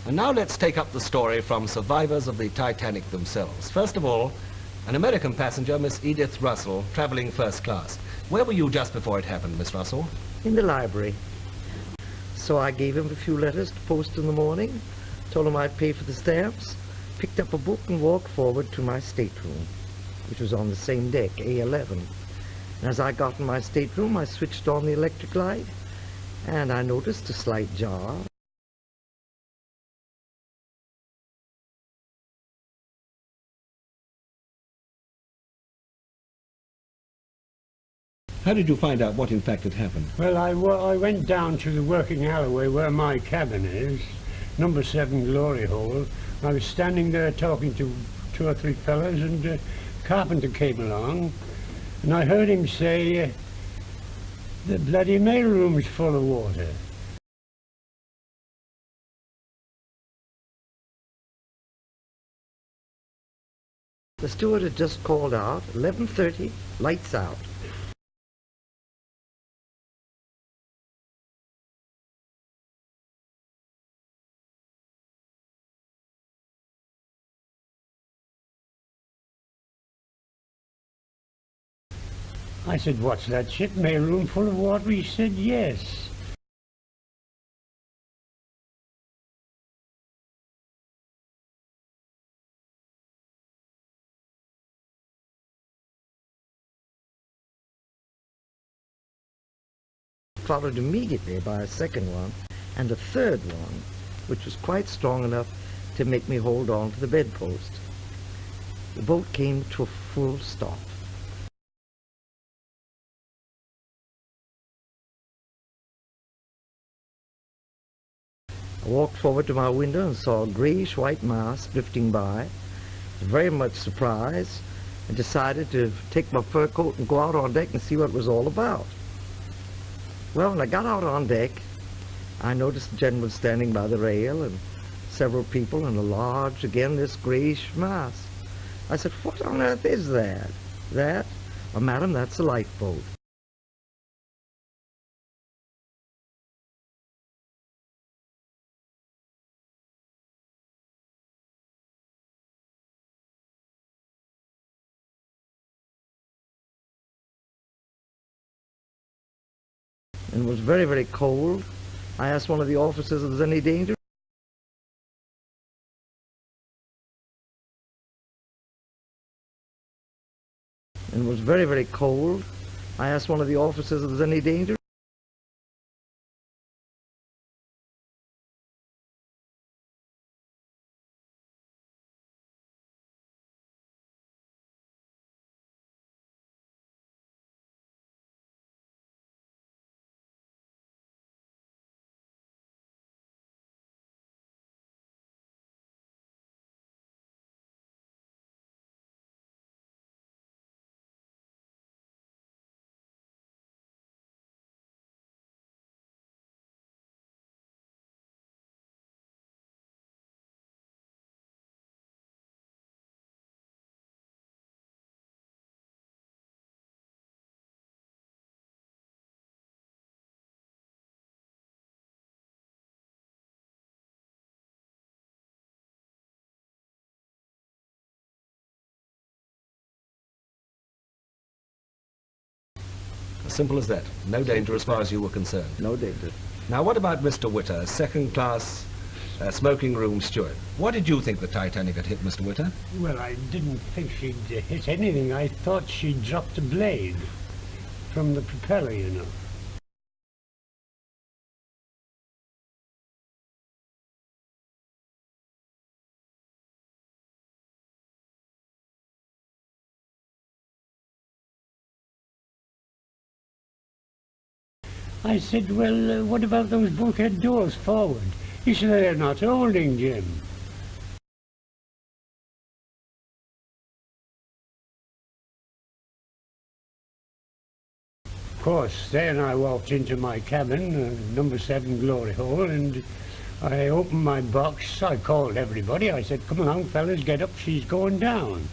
And now let's take up the story from survivors of the Titanic themselves. First of all, an American passenger, Miss Edith Russell, traveling first class. Where were you just before it happened, Miss Russell? In the library. So I gave him a few letters to post in the morning, told him I'd pay for the stamps, picked up a book and walked forward to my stateroom, which was on the same deck, A11. And as I got in my stateroom, I switched on the electric light, and I noticed a slight jar. How did you find out what in fact had happened? Well, I went down to the working alleyway where my cabin is, number 7 Glory Hole. I was standing there talking to 2 or 3 fellas, and the carpenter came along, and I heard him say, the bloody mailroom's full of water. The steward had just called out, 11:30, lights out. I said, what's that ship, mailroom full of water? He said, yes. Followed immediately by a second one and a third one, which was quite strong enough to make me hold on to the bedpost. The boat came to a full stop. I walked forward to my window and saw a grayish-white mass drifting by. I was very much surprised and decided to take my fur coat and go out on deck and see what it was all about. Well, when I got out on deck, I noticed the gentleman standing by the rail and several people and a large, again, this grayish mass. I said, what on earth is that? That? Oh, madam, that's a lifeboat. And it was very, very cold. I asked one of the officers if there was any danger. And it was very, very cold. I asked one of the officers if there was any danger. Simple as that. No danger as far as you were concerned. No danger. Now, what about Mr. Witter, second-class smoking room steward? What did you think the Titanic had hit, Mr. Witter? Well, I didn't think she'd hit anything. I thought she'd dropped a blade from the propeller, you know. I said, well, what about those bulkhead doors forward? He said, they're not holding, Jim. Of course, then I walked into my cabin, number 7 Glory Hole, and I opened my box. I called everybody. I said, come along, fellas, get up, she's going down.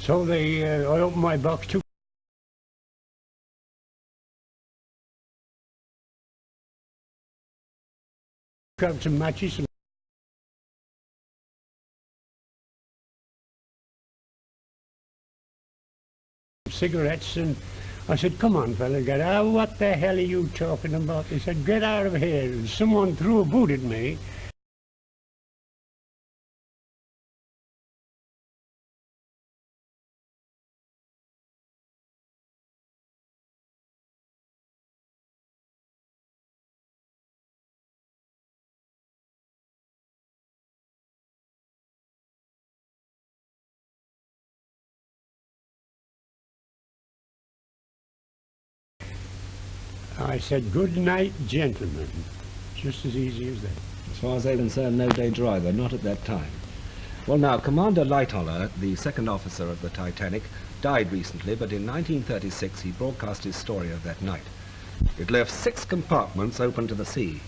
So I opened my box, took out some matches, some cigarettes, and I said, come on, fella, get out. What the hell are you talking about? They said, get out of here. And someone threw a boot at me. I said, good night, gentlemen. Just as easy as that. As far as they're concerned, no danger either, not at that time. Well, now, Commander Lightoller, the second officer of the Titanic, died recently, but in 1936 he broadcast his story of that night. It left 6 compartments open to the sea.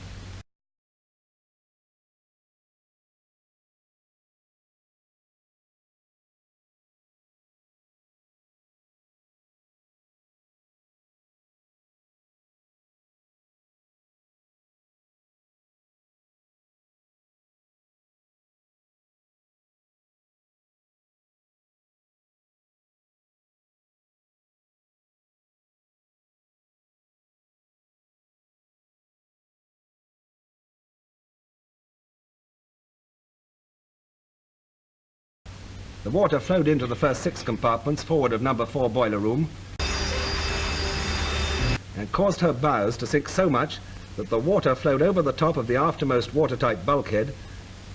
The water flowed into the first 6 compartments forward of number 4 boiler room and caused her bows to sink so much that the water flowed over the top of the aftermost watertight bulkhead,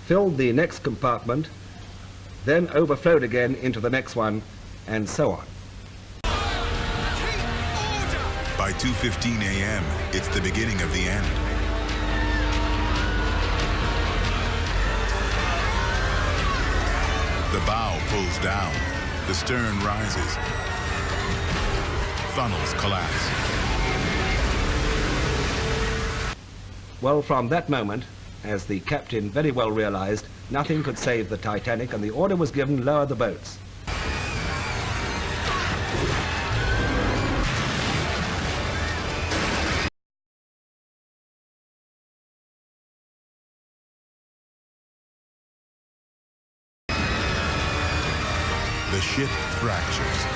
filled the next compartment, then overflowed again into the next one, and so on. By 2:15 a.m., it's the beginning of the end. The bow pulls down, the stern rises, funnels collapse. Well, from that moment, as the captain very well realized, nothing could save the Titanic, and the order was given, lower the boats. The ship fractures.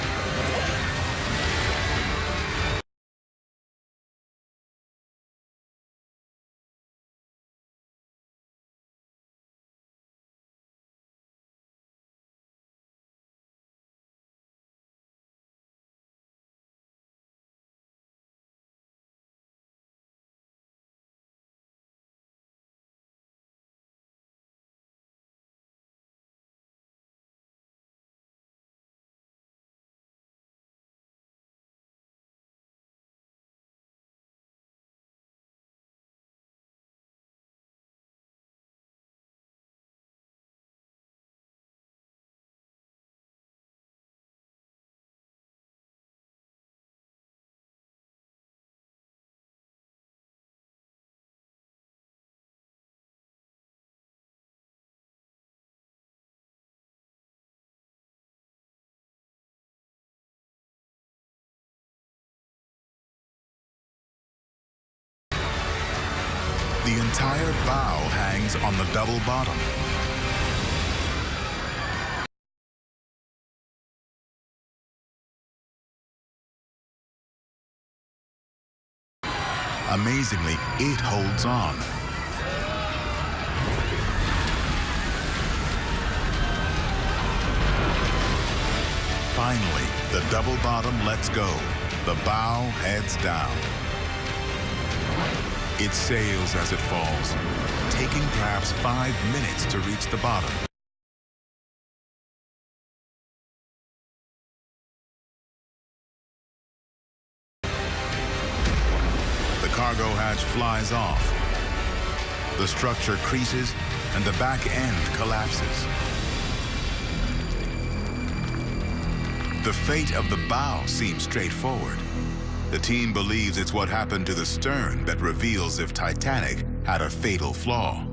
The entire bow hangs on the double bottom. Amazingly, it holds on. Finally, the double bottom lets go. The bow heads down. It sails as it falls, taking perhaps 5 minutes to reach the bottom. The cargo hatch flies off. The structure creases and the back end collapses. The fate of the bow seems straightforward. The team believes it's what happened to the stern that reveals if Titanic had a fatal flaw.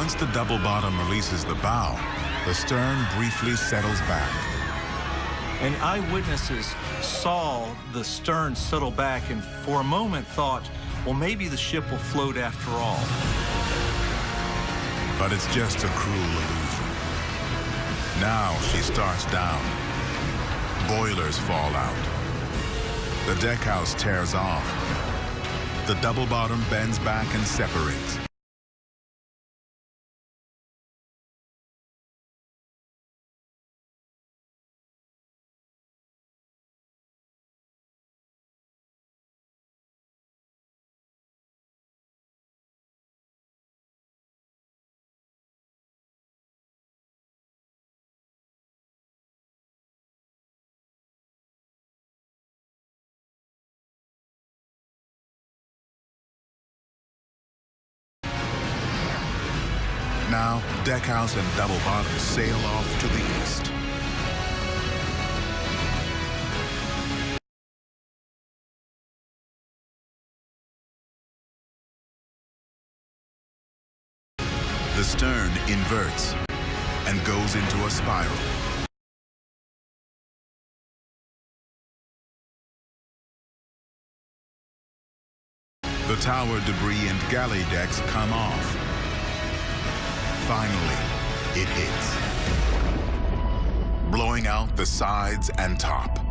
Once the double bottom releases the bow, the stern briefly settles back. And eyewitnesses saw the stern settle back and for a moment thought, well, maybe the ship will float after all. But it's just a cruel illusion. Now she starts down. Boilers fall out. The deckhouse tears off. The double bottom bends back and separates. Now, deckhouse and double bottom sail off to the east. The stern inverts and goes into a spiral. The tower debris and galley decks come off. Finally, it hits, blowing out the sides and top.